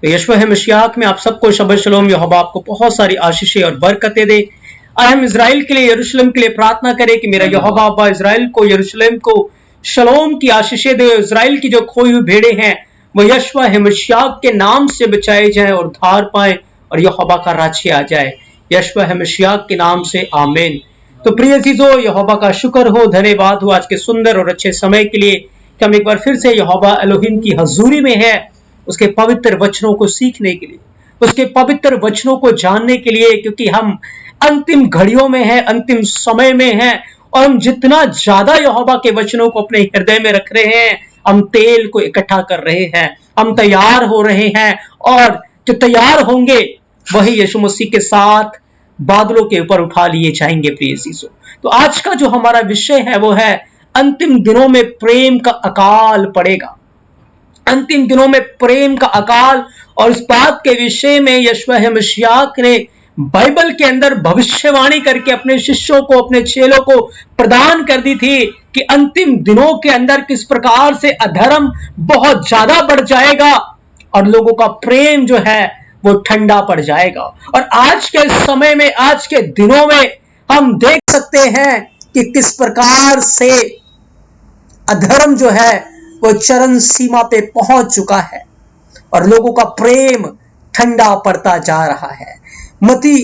तो यशवा है मशियाक में आप सबको शब शलोम। यहोवा आपको बहुत सारी आशीषें और बरकतें दे। आज हम इजराइल के लिए, यरूशलेम के लिए प्रार्थना करें कि मेरा यहोवा अब्बा इजराइल को, यरूशलेम को शलोम की आशीषें दे। इजराइल की जो खोई हुई भेड़ें हैं वो यशवा है मशियाक के नाम से बचाए जाए और उद्धार पाए और यहोवा का राज्य आ जाए। यशवा है मशियाक के नाम से आमीन। तो प्रिय अजीजों, यहोवा का शुक्र हो, धन्यवाद हो आज के सुंदर और अच्छे समय के लिए कि हम एक बार फिर से यहोवा एलोहिम की हजूरी में है, उसके पवित्र वचनों को सीखने के लिए, उसके पवित्र वचनों को जानने के लिए, क्योंकि हम अंतिम घड़ियों में हैं, अंतिम समय में हैं और हम जितना ज्यादा यहोवा के वचनों को अपने हृदय में रख रहे हैं, हम तेल को इकट्ठा कर रहे हैं, हम तैयार हो रहे हैं और जो तैयार होंगे वही यीशु मसीह के साथ बादलों के ऊपर उठा लिए जाएंगे। प्रिय चीजों, तो आज का जो हमारा विषय है वो है अंतिम दिनों में प्रेम का अकाल पड़ेगा। अंतिम दिनों में प्रेम का अकाल, और इस बात के विषय में यशवा है मशियाक ने बाइबल के अंदर भविष्यवाणी करके अपने शिष्यों को, अपने चेलों को प्रदान कर दी थी कि अंतिम दिनों के अंदर किस प्रकार से अधर्म बहुत ज्यादा बढ़ जाएगा और लोगों का प्रेम जो है वो ठंडा पड़ जाएगा। और आज के समय में, आज के दिनों में हम देख सकते हैं कि किस प्रकार से अधर्म जो है वो चरम सीमा पे पहुंच चुका है और लोगों का प्रेम ठंडा पड़ता जा रहा है। मत्ती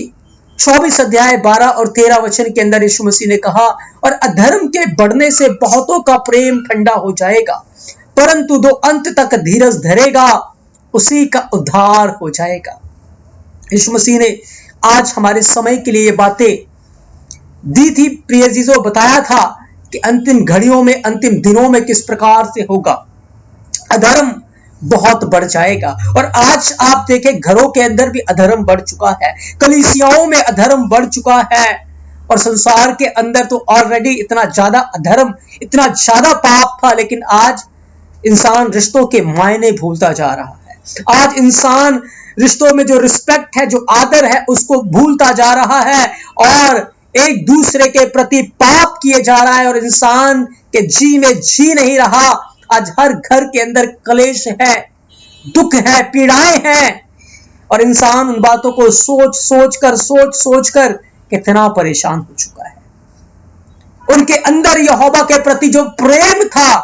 24 अध्याय 12 और 13 वचन के अंदर यीशु मसीह ने कहा, और अधर्म के बढ़ने से बहुतों का प्रेम ठंडा हो जाएगा, परंतु जो अंत तक धीरज धरेगा उसी का उद्धार हो जाएगा। यीशु मसीह ने आज हमारे समय के लिए ये बातें दी थी। प्रिय जीजो, बताया था कि अंतिम घड़ियों में, अंतिम दिनों में किस प्रकार से होगा, अधर्म बहुत बढ़ जाएगा। और आज आप देखें, घरों के अंदर भी अधर्म बढ़ चुका है, कलीसियाओं में अधर्म बढ़ चुका है और संसार के अंदर तो ऑलरेडी इतना ज्यादा अधर्म, इतना ज्यादा पाप था, लेकिन आज इंसान रिश्तों के मायने भूलता जा रहा है। आज इंसान रिश्तों में जो रिस्पेक्ट है, जो आदर है, उसको भूलता जा रहा है और एक दूसरे के प्रति पाप किए जा रहा है और इंसान के जी में जी नहीं रहा। आज हर घर के अंदर क्लेश है, दुख है, पीड़ाएं हैं और इंसान उन बातों को सोच कर कितना परेशान हो चुका है। उनके अंदर यहोवा के प्रति जो प्रेम था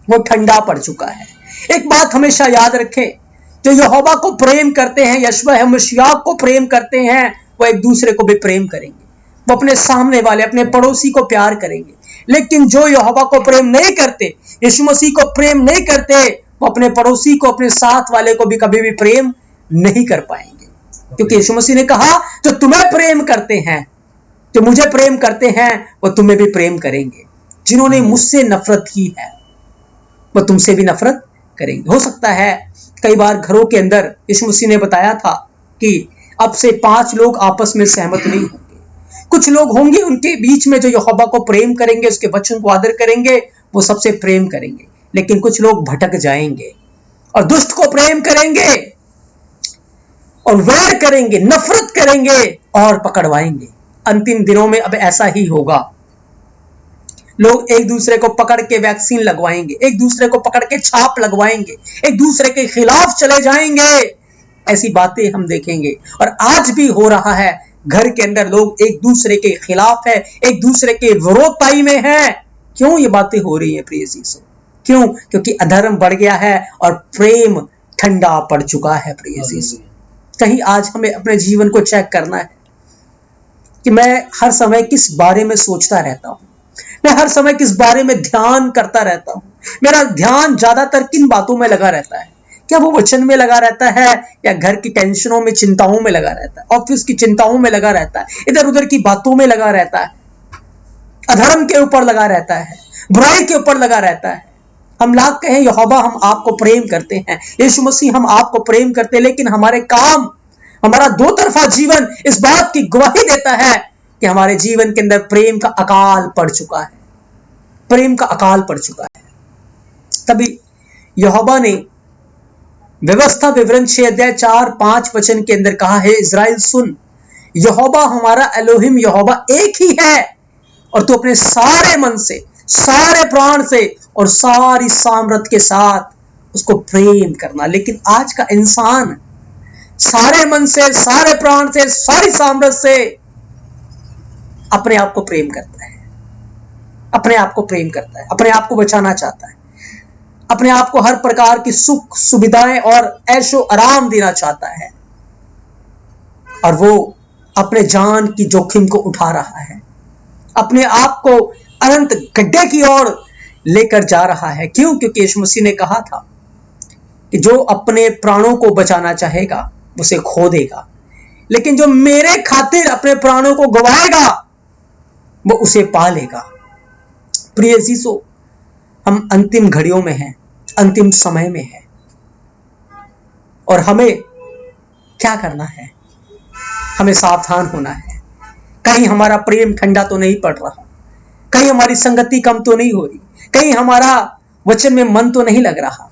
वो ठंडा पड़ चुका है। एक बात हमेशा याद रखें, जो यहोवा को प्रेम करते हैं, यशवा है मशियाक को प्रेम करते हैं, वो एक दूसरे को भी प्रेम करेंगे, वो अपने सामने वाले, अपने पड़ोसी को प्यार करेंगे। लेकिन जो यहोवा को प्रेम नहीं करते, यीशु मसीह को प्रेम नहीं करते, वो अपने पड़ोसी को, अपने साथ वाले को भी कभी भी प्रेम नहीं कर पाएंगे। क्योंकि यीशु मसीह ने कहा, जो तुम्हें प्रेम करते हैं, जो मुझे प्रेम करते हैं, वो तुम्हें भी प्रेम करेंगे। जिन्होंने मुझसे नफरत की है वो तुमसे भी नफरत करेंगे। हो सकता है कई बार घरों के अंदर यीशु मसीह ने बताया था कि अब से 5 लोग आपस में सहमत नहीं होंगे। कुछ लोग होंगे उनके बीच में जो यहोवा को प्रेम करेंगे, उसके वचन को आदर करेंगे, वो सबसे प्रेम करेंगे। लेकिन कुछ लोग भटक जाएंगे और दुष्ट को प्रेम करेंगे और वैर करेंगे, नफरत करेंगे और पकड़वाएंगे। अंतिम दिनों में अब ऐसा ही होगा। लोग एक दूसरे को पकड़ के वैक्सीन लगवाएंगे, एक दूसरे को पकड़ के छाप लगवाएंगे, एक दूसरे के खिलाफ चले जाएंगे। ऐसी बातें हम देखेंगे और आज भी हो रहा है। घर के अंदर लोग एक दूसरे के खिलाफ है, एक दूसरे के विरोधताई में है। क्यों ये बातें हो रही है प्रिय चीजों? क्यों? क्योंकि अधर्म बढ़ गया है और प्रेम ठंडा पड़ चुका है। प्रिय चीजों, कहीं आज हमें अपने जीवन को चेक करना है कि मैं हर समय किस बारे में सोचता रहता हूं, मैं हर समय किस बारे में ध्यान करता रहता हूं। मेरा ध्यान ज्यादातर किन बातों में लगा रहता है? क्या वो वचन में लगा रहता है या घर की टेंशनों में, चिंताओं में लगा रहता है, ऑफिस की चिंताओं में लगा रहता है, इधर उधर की बातों में लगा रहता है, अधर्म के ऊपर लगा रहता है, बुराई के ऊपर लगा रहता है? हम लाख कहें यहोवा हम आपको प्रेम करते हैं, यीशु मसीह हम आपको प्रेम करते हैं, लेकिन हमारे काम, हमारा दो तरफा जीवन इस बात की गवाही देता है कि हमारे जीवन के अंदर प्रेम का अकाल पड़ चुका है, प्रेम का अकाल पड़ चुका है। तभी यहोवा ने व्यवस्था विवरण 6 अध्याय 4-5 वचन के अंदर कहा है, इज़राइल सुन, यहोवा हमारा एलोहिम यहोवा एक ही है और तू अपने सारे मन से, सारे प्राण से और सारी सामर्थ के साथ उसको प्रेम करना। लेकिन आज का इंसान सारे मन से, सारे प्राण से, सारी सामर्थ्य से अपने आप को प्रेम करता है, अपने आप को प्रेम करता है, अपने आप को बचाना चाहता है, अपने आप को हर प्रकार की सुख सुविधाएं और ऐशो आराम देना चाहता है, और वो अपने जान की जोखिम को उठा रहा है, अपने आप को अनंत गड्ढे की ओर लेकर जा रहा है। क्यों? क्योंकि यीशु मसीह ने कहा था कि जो अपने प्राणों को बचाना चाहेगा उसे खो देगा, लेकिन जो मेरे खातिर अपने प्राणों को गवाएगा वो उसे पा लेगा। प्रिय अजीजों, हम अंतिम घड़ियों में हैं, अंतिम समय में हैं, और हमें क्या करना है? हमें सावधान होना है। कहीं हमारा प्रेम ठंडा तो नहीं पड़ रहा, कहीं हमारी संगति कम तो नहीं हो रही, कहीं हमारा वचन में मन तो नहीं लग रहा।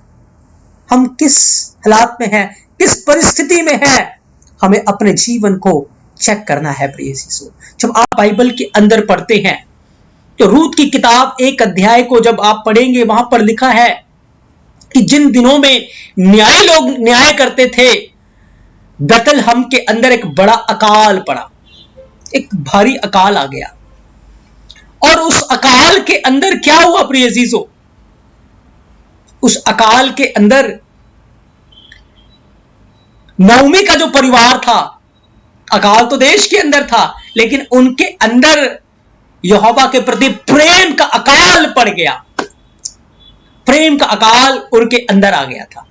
हम किस हालात में हैं, किस परिस्थिति में हैं, हमें अपने जीवन को चेक करना है। प्रिय अजीजों, जब आप बाइबल के अंदर पढ़ते हैं तो रूत की किताब 1 अध्याय को जब आप पढ़ेंगे, वहां पर लिखा है कि जिन दिनों में न्यायी लोग न्याय करते थे, बेतलहम के अंदर एक बड़ा अकाल पड़ा, एक भारी अकाल आ गया। और उस अकाल के अंदर क्या हुआ प्रिय अजीजों? उस अकाल के अंदर नओमी का जो परिवार था, अकाल तो देश के अंदर था, लेकिन उनके अंदर यहोवा के प्रति प्रेम का अकाल पड़ गया, प्रेम का अकाल उनके अंदर आ गया था।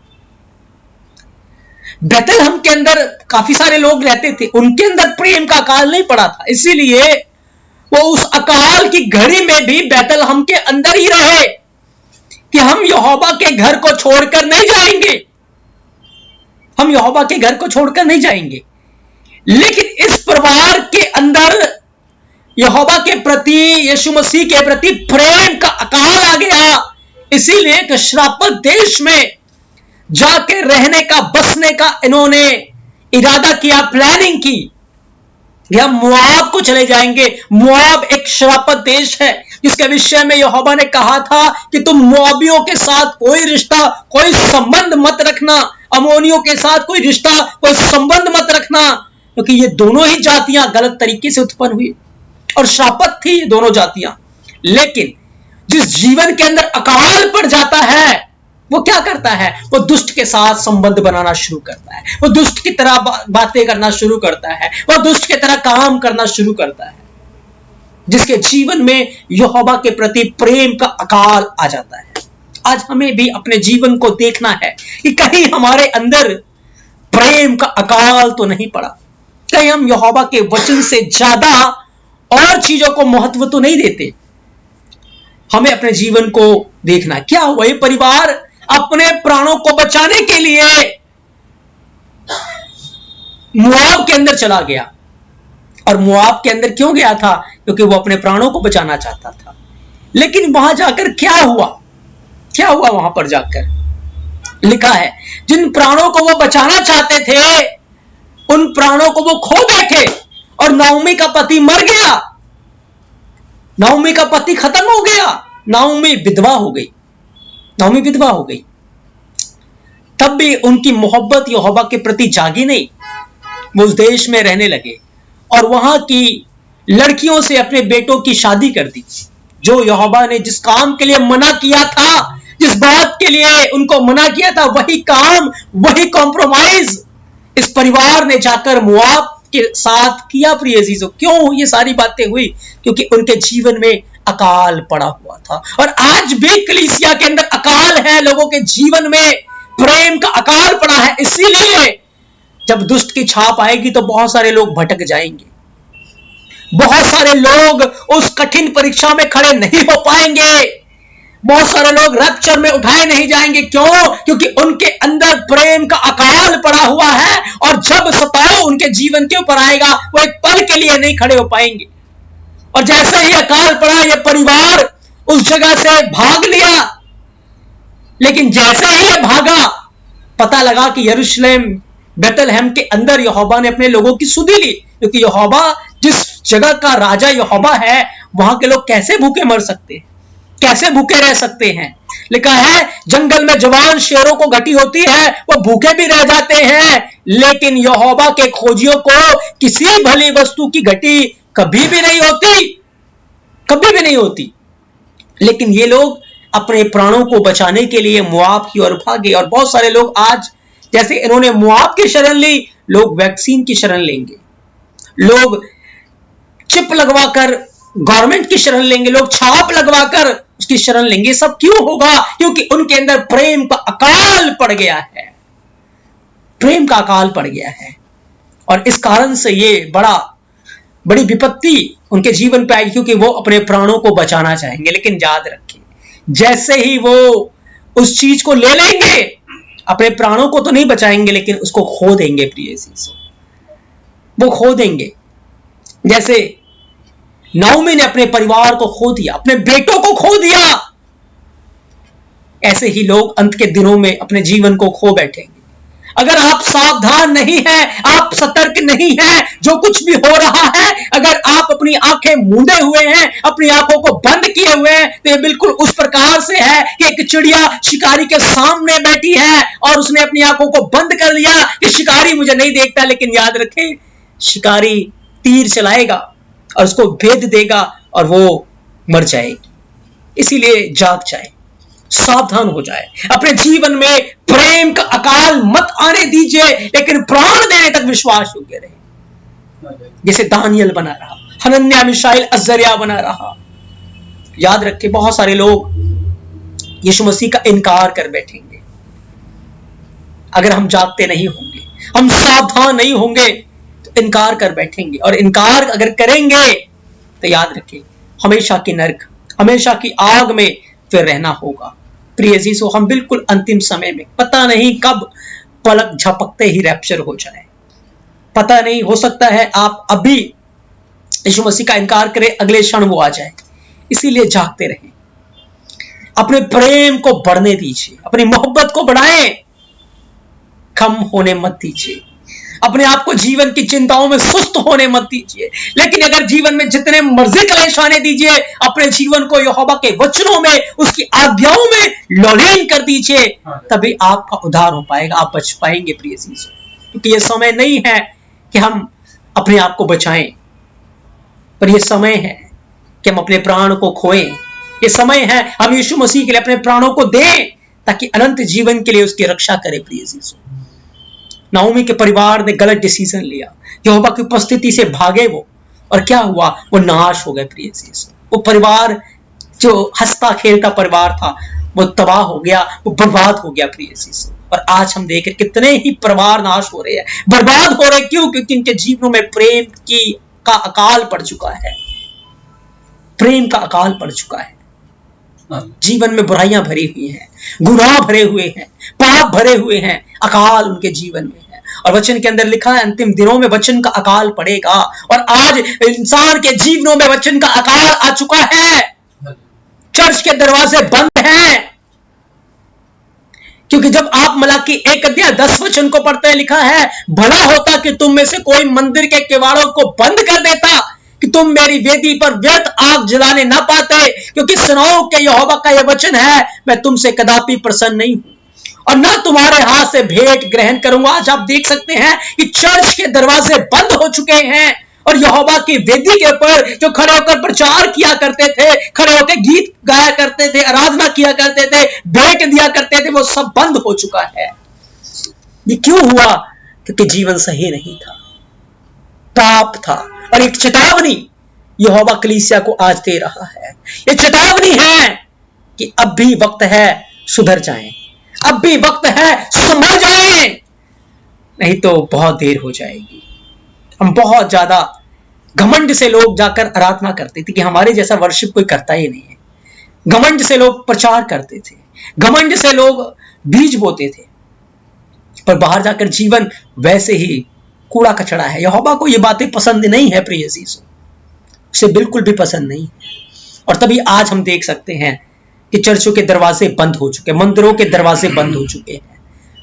बेतलहम के अंदर काफी सारे लोग रहते थे, उनके अंदर प्रेम का अकाल नहीं पड़ा था, इसीलिए वो उस अकाल की घड़ी में भी बेतलहम के अंदर ही रहे कि हम यहोवा के घर को छोड़कर नहीं जाएंगे, हम यहोवा के घर को छोड़कर नहीं जाएंगे। लेकिन इस परिवार के अंदर यहोवा के प्रति, यीशु मसीह के प्रति प्रेम का अकाल आ गया, इसीलिए एक श्रापित देश में जाके रहने का, बसने का इन्होंने इरादा किया, प्लानिंग की। हम मोआब को चले जाएंगे। मोआब एक श्रापित देश है जिसके विषय में यहोवा ने कहा था कि तुम मोआबियों के साथ कोई रिश्ता, कोई संबंध मत रखना, अमोनियों के साथ कोई रिश्ता, कोई संबंध मत रखना, क्योंकि ये दोनों ही जातियां गलत तरीके से उत्पन्न हुई और श्रापित थी ये दोनों जातियां। लेकिन जिस जीवन के अंदर अकाल पड़ जाता है, वो क्या करता है? वो दुष्ट के साथ संबंध बनाना शुरू करता है, वो दुष्ट की तरह बातें करना शुरू करता है, वो दुष्ट की तरह काम करना शुरू करता है, जिसके जीवन में यहोवा के प्रति प्रेम का अकाल आ जाता है। आज हमें भी अपने जीवन को देखना है कि कहीं हमारे अंदर प्रेम का अकाल तो नहीं पड़ा, कहीं हम यहोवा के वचन से ज्यादा और चीजों को महत्व तो नहीं देते। हमें अपने जीवन को देखना है। क्या हुआ? ये परिवार अपने प्राणों को बचाने के लिए मोआब के अंदर चला गया। और मोआब के अंदर क्यों गया था? क्योंकि वो अपने प्राणों को बचाना चाहता था। लेकिन वहां जाकर क्या हुआ? क्या हुआ वहां पर जाकर? लिखा है जिन प्राणों को वो बचाना चाहते थे, उन प्राणों को वो खो बैठे, और नओमी का पति मर गया, नओमी का पति खत्म हो गया, नओमी विधवा हो गई, नओमी विधवा हो गई। तब भी उनकी मोहब्बत यहोवा के प्रति जागी नहीं। वो उस देश में रहने लगे और वहां की लड़कियों से अपने बेटों की शादी कर दी। जो यहोवा ने जिस काम के लिए मना किया था, जिस बात के लिए उनको मना किया था, वही काम, वही कॉम्प्रोमाइज इस परिवार ने जाकर मोआब के साथ किया। प्रिय अजीजों, क्यों ये सारी बातें हुई? क्योंकि उनके जीवन में अकाल पड़ा हुआ था। और आज भी कलीसिया के अंदर अकाल है, लोगों के जीवन में प्रेम का अकाल पड़ा है। इसीलिए जब दुष्ट की छाप आएगी तो बहुत सारे लोग भटक जाएंगे, बहुत सारे लोग उस कठिन परीक्षा में खड़े नहीं हो पाएंगे, बहुत सारे लोग रैप्चर में उठाए नहीं जाएंगे। क्यों? क्योंकि उनके अंदर प्रेम का अकाल पड़ा हुआ है, और जब सताव उनके जीवन के ऊपर आएगा, वो एक पल के लिए नहीं खड़े हो पाएंगे। और जैसे ही अकाल पड़ा, ये परिवार उस जगह से भाग लिया। लेकिन जैसे ही ये भागा, पता लगा कि यरूशलेम, बेतलहम के अंदर यहोवा ने अपने लोगों की सुधि ली। क्योंकि यहोवा, जिस जगह का राजा यहोवा है, वहां के लोग कैसे भूखे मर सकते हैं? कैसे भूखे रह सकते हैं? लिखा है जंगल में जवान शेरों को घटी होती है, वो भूखे भी रह जाते हैं, लेकिन यहोवा के खोजियों को किसी भली वस्तु की घटी कभी भी नहीं होती, कभी भी नहीं होती। लेकिन ये लोग अपने प्राणों को बचाने के लिए मुआब की ओर भागे। और बहुत सारे लोग आज, जैसे इन्होंने मुआब की शरण ली, लोग वैक्सीन की शरण लेंगे, लोग चिप लगवाकर गवर्नमेंट की शरण लेंगे, लोग छाप लगवाकर उसकी शरण लेंगे। सब क्यों होगा? क्योंकि उनके अंदर प्रेम का अकाल पड़ गया है, प्रेम का अकाल पड़ गया है। और इस कारण से ये बड़ी विपत्ति उनके जीवन पे आएगी, क्योंकि वो अपने प्राणों को बचाना चाहेंगे। लेकिन याद रखिए, जैसे ही वो उस चीज को ले लेंगे, अपने प्राणों को तो नहीं बचाएंगे, लेकिन उसको खो देंगे। प्रिय चीज वो खो देंगे। जैसे नाओमी ने अपने परिवार को खो दिया, अपने बेटों को खो दिया, ऐसे ही लोग अंत के दिनों में अपने जीवन को खो बैठेंगे। अगर आप सावधान नहीं हैं, आप सतर्क नहीं हैं, जो कुछ भी हो रहा है, अगर आप अपनी आंखें मूंदे हुए हैं, अपनी आंखों को बंद किए हुए हैं, तो ये बिल्कुल उस प्रकार से है कि एक चिड़िया शिकारी के सामने बैठी है और उसने अपनी आंखों को बंद कर लिया कि शिकारी मुझे नहीं देखता। लेकिन याद रखें, शिकारी तीर चलाएगा और उसको भेद देगा और वो मर जाएगी। इसीलिए जाग जाए, सावधान हो जाए, अपने जीवन में प्रेम का अकाल मत आने दीजिए, लेकिन प्राण देने तक विश्वास योग्य रहे। जैसे दानियल बना रहा, हनन्याह मिशाइल अज़रिया बना रहा। याद रखिए, बहुत सारे लोग यीशु मसीह का इनकार कर बैठेंगे अगर हम जागते नहीं होंगे, हम सावधान नहीं होंगे, तो इनकार कर बैठेंगे। और इनकार अगर करेंगे तो याद रखिए, हमेशा की नरक, हमेशा की आग में फिर रहना होगा। प्रिय अजीजों, हम बिल्कुल अंतिम समय में, पता नहीं कब पलक झपकते ही रैप्चर हो जाए, पता नहीं, हो सकता है आप अभी यीशु मसीह का इनकार करें, अगले क्षण वो आ जाए। इसीलिए जागते रहें, अपने प्रेम को बढ़ने दीजिए, अपनी मोहब्बत को बढ़ाएं, कम होने मत दीजिए, अपने आप को जीवन की चिंताओं में सुस्त होने मत दीजिए। लेकिन अगर जीवन में जितने मर्जी क्लेश आने दीजिए, अपने जीवन को यहोवा के वचनों में, उसकी आज्ञाओं में लौलीन कर दीजिए, तभी आपका उद्धार हो पाएगा, आप बच पाएंगे। प्रिय चीजों, क्योंकि यह समय नहीं है कि हम अपने आप को बचाएं, पर यह समय है कि हम अपने प्राण को खोएं। यह समय है हम यीशु मसीह के लिए अपने प्राणों को दें, ताकि अनंत जीवन के लिए उसकी रक्षा करें। प्रिय चीजों, नाओमी के परिवार ने गलत डिसीजन लिया, यहोवा की उपस्थिति से भागे वो, और क्या हुआ? वो नाश हो गए। प्रिय चीजों, वो परिवार जो हंसता खेलता परिवार था, वो तबाह हो गया, वो बर्बाद हो गया। प्रिय चीजों, और आज हम देखें कितने ही परिवार नाश हो रहे हैं, बर्बाद हो रहे। क्यों? क्योंकि इनके जीवनों में प्रेम का अकाल पड़ चुका है, प्रेम का अकाल पड़ चुका है। जीवन में बुराइयां भरी हुई हैं, गुनाह भरे हुए हैं, पाप भरे हुए हैं, अकाल उनके जीवन में है। और वचन के अंदर लिखा है, अंतिम दिनों में वचन का अकाल पड़ेगा। और आज इंसान के जीवनों में वचन का अकाल आ चुका है। चर्च के दरवाजे बंद हैं, क्योंकि जब आप मलाकी 1:10 को पढ़ते हैं, लिखा है, भला होता कि तुम में से कोई मंदिर के किवाड़ों को बंद कर देता, कि तुम मेरी वेदी पर व्यर्थ आग जलाने ना पाते, क्योंकि सुनाओ कि यहोवा का यह वचन है, मैं तुमसे कदापि प्रसन्न नहीं हूं और ना तुम्हारे हाथ से भेंट ग्रहण करूंगा। आज आप देख सकते हैं कि चर्च के दरवाजे बंद हो चुके हैं, और यहोवा की वेदी के ऊपर जो खड़े होकर प्रचार किया करते थे, खड़े होकर गीत गाया करते थे, आराधना किया करते थे, भेंट दिया करते थे, वो सब बंद हो चुका है। ये क्यों हुआ? क्योंकि जीवन सही नहीं था, पाप था। और एक चेतावनी यहोवा कलीसिया को आज दे रहा है, ये चेतावनी है कि अब भी वक्त है सुधर जाएं, अब भी वक्त है संभल जाएं, नहीं तो बहुत देर हो जाएगी। हम बहुत ज्यादा घमंड से लोग जाकर आराधना करते थे कि हमारे जैसा वर्शिप कोई करता ही नहीं है। घमंड से लोग प्रचार करते थे, घमंड से लोग बीज बोते थे, पर बाहर जाकर जीवन वैसे ही कूड़ा कचड़ा है। यहोवा को ये बातें पसंद नहीं है। प्रिय अजीजों, उसे बिल्कुल भी पसंद नहीं है। और तभी आज हम देख सकते हैं कि चर्चों के दरवाजे बंद हो चुके, मंदिरों के दरवाजे बंद हो चुके हैं।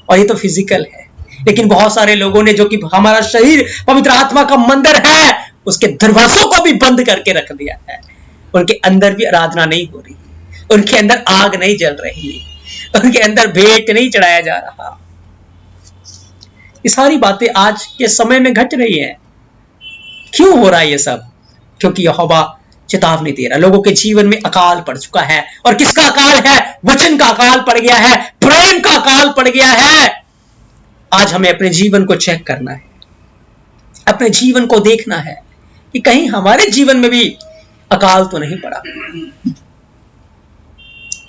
और ये तो फिजिकल है, लेकिन बहुत सारे लोगों ने, जो कि हमारा शरीर पवित्र आत्मा का मंदिर है, उसके दरवाजों को भी बंद करके रख दिया है। उनके अंदर भी आराधना नहीं हो रही, उनके अंदर आग नहीं जल रही, उनके अंदर भेंट नहीं चढ़ाया जा रहा। ये सारी बातें आज के समय में घट रही है। क्यों हो रहा है ये सब? क्योंकि यहोवा चेतावनी दे रहा, लोगों के जीवन में अकाल पड़ चुका है। और किसका अकाल है? वचन का अकाल पड़ गया है, प्रेम का अकाल पड़ गया है। आज हमें अपने जीवन को चेक करना है, अपने जीवन को देखना है कि कहीं हमारे जीवन में भी अकाल तो नहीं पड़ा।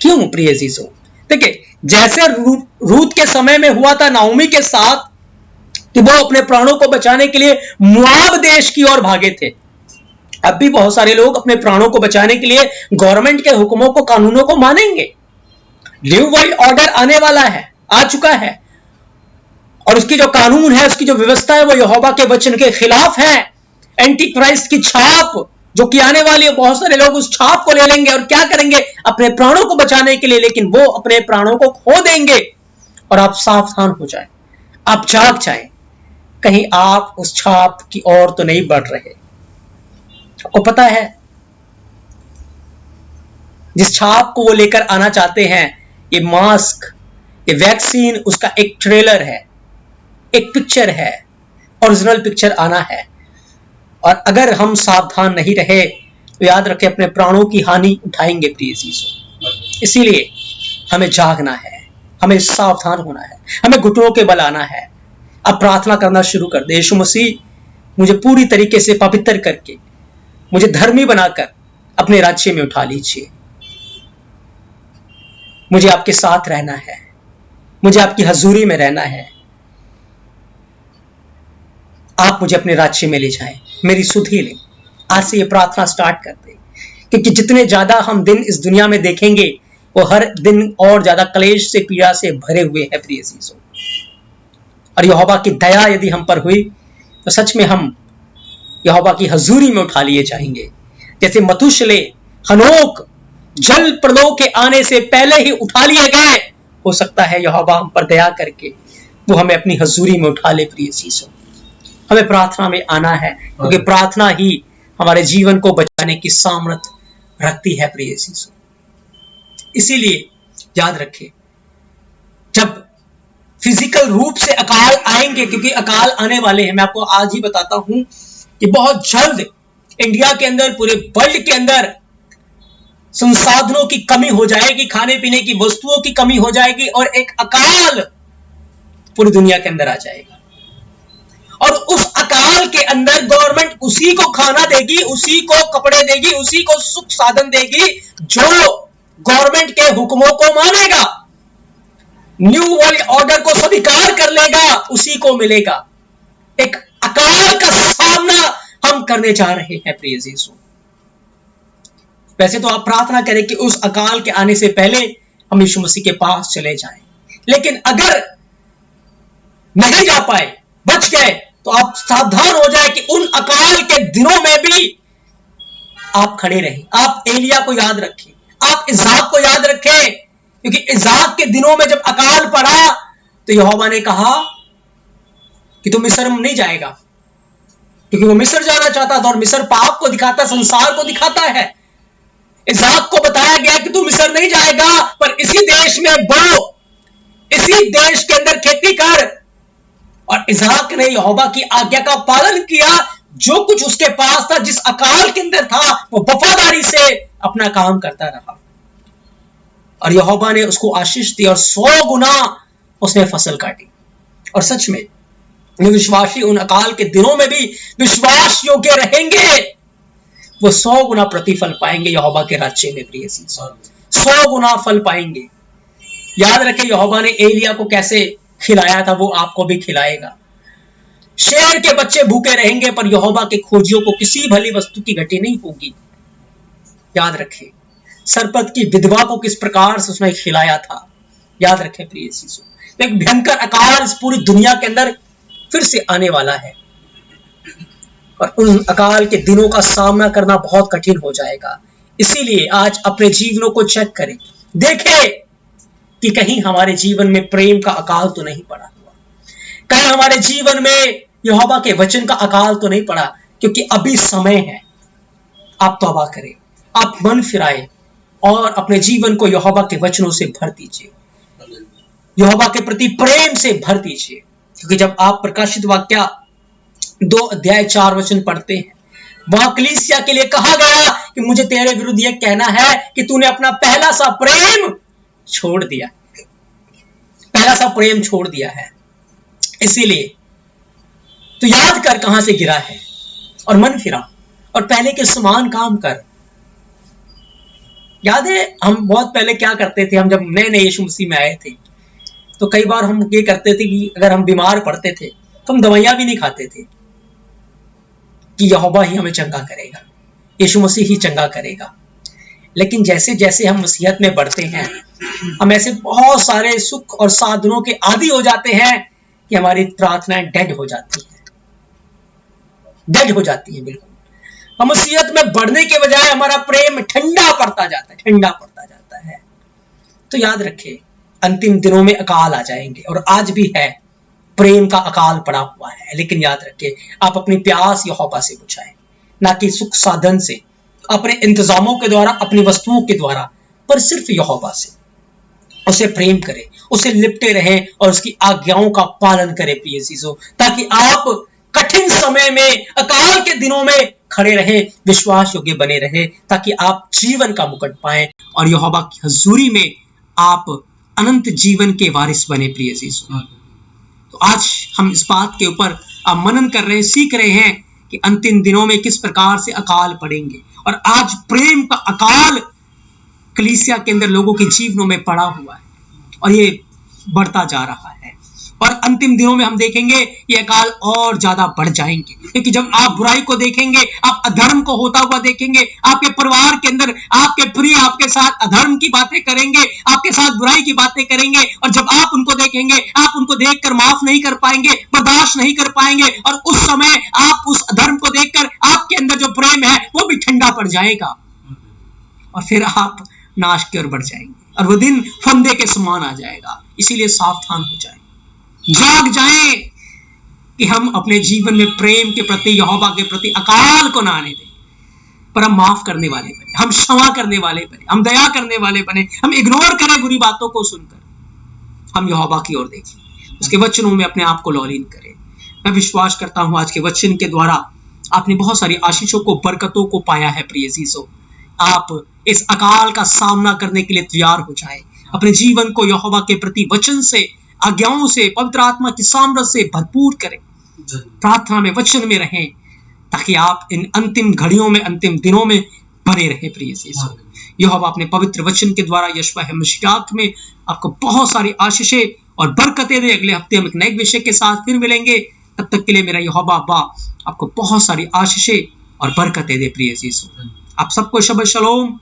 क्यों प्रिय जीजो? देखिए, जैसे रूत के समय में हुआ था नाओमी के साथ कि वो अपने प्राणों को बचाने के लिए मोआब देश की ओर भागे थे, अब भी बहुत सारे लोग अपने प्राणों को बचाने के लिए गवर्नमेंट के हुक्मों को, कानूनों को मानेंगे। न्यू वर्ल्ड ऑर्डर आने वाला है, आ चुका है, और उसकी जो कानून है, उसकी जो व्यवस्था है, वो यहोवा के वचन के खिलाफ है। एंटी क्राइस्ट की छाप जो कि आने वाली है, बहुत सारे लोग उस छाप को ले लेंगे और क्या करेंगे? अपने प्राणों को बचाने के लिए, लेकिन वो अपने प्राणों को खो देंगे। और आप सावधान हो जाएं, आप जाग जाएं, कहीं आप उस छाप की ओर तो नहीं बढ़ रहे। आपको पता है, जिस छाप को वो लेकर आना चाहते हैं, ये मास्क, ये वैक्सीन, उसका एक ट्रेलर है, एक पिक्चर है, ओरिजिनल पिक्चर आना है। और अगर हम सावधान नहीं रहे तो याद रखें, अपने प्राणों की हानि उठाएंगे प्रिय चीजों। इसीलिए हमें जागना है, हमें सावधान होना है, हमें घुटनों के बल आना है। अब प्रार्थना करना शुरू कर दे, यीशु मसीह, मुझे पूरी तरीके से पवित्र करके, मुझे धर्मी बनाकर अपने राज्य में उठा लीजिए। मुझे आपके साथ रहना है, मुझे आपकी हजूरी में रहना है। आप मुझे अपने राज्य में ले जाएं, मेरी सुधि लें। आज से ये प्रार्थना स्टार्ट कर दें, क्योंकि जितने ज्यादा हम दिन इस दुनिया में देखेंगे, वो हर दिन और ज्यादा क्लेश से, पीड़ा से भरे हुए हैं प्रिय चीजों। और यहोवा की दया यदि हम पर हुई तो सच में हम यहोवा की हजूरी में उठा लिए जाएंगे। जैसे मतुशले, हनोक जल प्रलय के आने से पहले ही उठा लिए गए, हो सकता है यहोवा हम पर दया करके वो हमें अपनी हजूरी में उठा ले प्रिय चीजों। हमें प्रार्थना में आना है, क्योंकि प्रार्थना ही हमारे जीवन को बचाने की सामर्थ्य रखती है प्रिय चीजों। इसीलिए याद रखें, जब फिजिकल रूप से अकाल आएंगे, क्योंकि अकाल आने वाले हैं, मैं आपको आज ही बताता हूं कि बहुत जल्द इंडिया के अंदर, पूरे वर्ल्ड के अंदर संसाधनों की कमी हो जाएगी, खाने पीने की वस्तुओं की कमी हो जाएगी, और एक अकाल पूरी दुनिया के अंदर आ जाएगा। और उस अकाल के अंदर गवर्नमेंट उसी को खाना देगी, उसी को कपड़े देगी, उसी को सुख साधन देगी जो गवर्नमेंट के हुक्मों को मानेगा, न्यू वर्ल्ड ऑर्डर को स्वीकार कर लेगा, उसी को मिलेगा। एक अकाल का सामना हम करने जा रहे हैं प्रिय यीशु। वैसे तो आप प्रार्थना करें कि उस अकाल के आने से पहले हम यीशु मसीह के पास चले जाएं, लेकिन अगर नहीं जा पाए, बच गए, तो आप सावधान हो जाए कि उन अकाल के दिनों में भी आप खड़े रहें। आप एलिया को याद रखें, आप इज़हाक को याद रखें, क्योंकि इज़हाक के दिनों में जब अकाल पड़ा तो यहोवा ने कहा कि तू मिस्र में नहीं जाएगा, क्योंकि वो मिस्र जाना चाहता था, और मिस्र पाप को दिखाता, संसार को दिखाता है। इज़हाक को बताया गया कि तू मिस्र नहीं जाएगा, पर इसी देश में बढ़ो, इसी देश के अंदर खेती कर। और इज़हाक ने यहोवा की आज्ञा का पालन किया, जो कुछ उसके पास था, जिस अकाल के अंदर था, वो वफादारी से अपना काम करता रहा, और यहोवा ने उसको आशीष दी, और 100 गुना उसने फसल काटी। और सच में विश्वासी उन अकाल के दिनों में भी विश्वास योग्य रहेंगे, वो 100 गुना प्रतिफल पाएंगे यहोवा के राज्य में प्रिय चीजों, 100 गुना फल पाएंगे। याद रखें, यहोवा ने एलिया को कैसे खिलाया था, वो आपको भी खिलाएगा। शेर के बच्चे भूखे रहेंगे, पर यहोवा के खोजियों को किसी भली वस्तु की घटी नहीं होगी। याद रखें, सरपत की विधवा को किस प्रकार से उसने खिलाया था। याद रखें प्रिय चीजों, एक भयंकर अकाल इस पूरी दुनिया के अंदर फिर से आने वाला है, और उन अकाल के दिनों का सामना करना बहुत कठिन हो जाएगा। इसीलिए आज अपने जीवनों को चेक करें, देखें कि कहीं हमारे जीवन में प्रेम का अकाल तो नहीं पड़ा हुआ, कहीं हमारे जीवन में यहोवा के वचन का अकाल तो नहीं पड़ा, क्योंकि अभी समय है। आप तौबा करें, आप मन फिराए, और अपने जीवन को यहोवा के वचनों से भर दीजिए, यहोवा के प्रति प्रेम से भर दीजिए। क्योंकि जब आप प्रकाशित वाक्य 2:4 पढ़ते हैं, वहां कलीसिया के लिए कहा गया कि मुझे तेरे विरुद्ध यह कहना है कि तूने अपना पहला सा प्रेम छोड़ दिया, पहला सा प्रेम छोड़ दिया है। इसीलिए तो याद कर कहां से गिरा है और मन फिरा और पहले के समान काम कर। याद है हम बहुत पहले क्या करते थे, हम जब नए नए यीशु मसीह में आए थे तो कई बार हम ये करते थे कि अगर हम बीमार पड़ते थे तो हम दवाइयां भी नहीं खाते थे कि यहोवा ही हमें चंगा करेगा, यीशु मसीह ही चंगा करेगा। लेकिन जैसे जैसे हम मसीहत में बढ़ते हैं, हम ऐसे बहुत सारे सुख और साधनों के आदी हो जाते हैं कि हमारी प्रार्थनाएं डेड हो जाती हैं, डेड हो जाती हैं बिल्कुल। हम मसीहत में बढ़ने के बजाय हमारा प्रेम ठंडा पड़ता जाता है, ठंडा पड़ता जाता है। तो याद रखें, अंतिम दिनों में अकाल आ जाएंगे और आज भी है, प्रेम का अकाल पड़ा हुआ है। लेकिन याद रखें, आप अपनी प्यास यहोवा से बुझाएं, ना कि सुख साधन से, अपने इंतजामों के द्वारा, अपनी वस्तुओं के द्वारा, पर सिर्फ यहोवा से। उसे प्रेम करें, उसे लिपटे रहें और उसकी आज्ञाओं का पालन करें प्रिय चीजों, ताकि आप कठिन समय में, अकाल के दिनों में खड़े रहें, विश्वास योग्य बने रहें, ताकि आप जीवन का मुकुट पाएं और यहोवा की हजूरी में आप अनंत जीवन के वारिस बने प्रिय चीजों। तो आज हम इस बात के ऊपर मनन कर रहे हैं, सीख रहे हैं कि अंतिम दिनों में किस प्रकार से अकाल पड़ेंगे। और आज प्रेम का अकाल कलीसिया के अंदर लोगों के जीवनों में पड़ा हुआ है और ये बढ़ता जा रहा है। और अंतिम दिनों में हम देखेंगे ये अकाल और ज्यादा बढ़ जाएंगे, क्योंकि जब आप बुराई को देखेंगे, आप अधर्म को होता हुआ देखेंगे, आपके परिवार के अंदर आपके प्रिय आपके साथ अधर्म की बातें करेंगे, आपके साथ बुराई की बातें करेंगे, और जब आप उनको देखेंगे, आप उनको देखकर माफ नहीं कर पाएंगे, बर्दाश्त नहीं कर पाएंगे, और उस समय आप उस अधर्म को देखकर आपके अंदर जो प्रेम है वो भी ठंडा पड़ जाएगा और फिर आप नाश की ओर बढ़ जाएंगे और वो दिन फंदे के समान आ जाएगा। इसीलिए सावधान हो जाएं, जाग जाएं कि हम अपने जीवन में प्रेम के प्रति, यहोवा के प्रति अकाल को ना आने दें, पर हम माफ करने वाले बने, हम क्षमा करने वाले बने, हम दया करने वाले बने, हम इग्नोर करें बुरी बातों को सुनकर, हम यहोवा की ओर देखें, उसके वचनों में अपने आप को लॉलीन करें। मैं विश्वास करता हूं आज के वचन के द्वारा आपने बहुत सारी आशीषों को, बरकतों को पाया है प्रिय जीसो। आप इस अकाल का सामना करने के लिए तैयार हो जाएं, अपने जीवन को यहोवा के प्रति वचन से, आज्ञाओं से, पवित्र आत्मा की सामर्थ्य से भरपूर करें, प्रार्थना में, वचन में रहें, ताकि आप इन अंतिम घड़ियों में, अंतिम दिनों में बने रहें प्रिय यीशु। यहोवा अपने पवित्र वचन के द्वारा यशवा मशीयात में आपको बहुत सारी आशीषें और बरकतें दे। अगले हफ्ते हम एक नए विषय के साथ फिर मिलेंगे, तब तक के लिए मेरा यहोवा अब्बा आपको बहुत सारी आशीषें और बरकतें दे प्रिय यीशु। आप सबको शबद शलोम।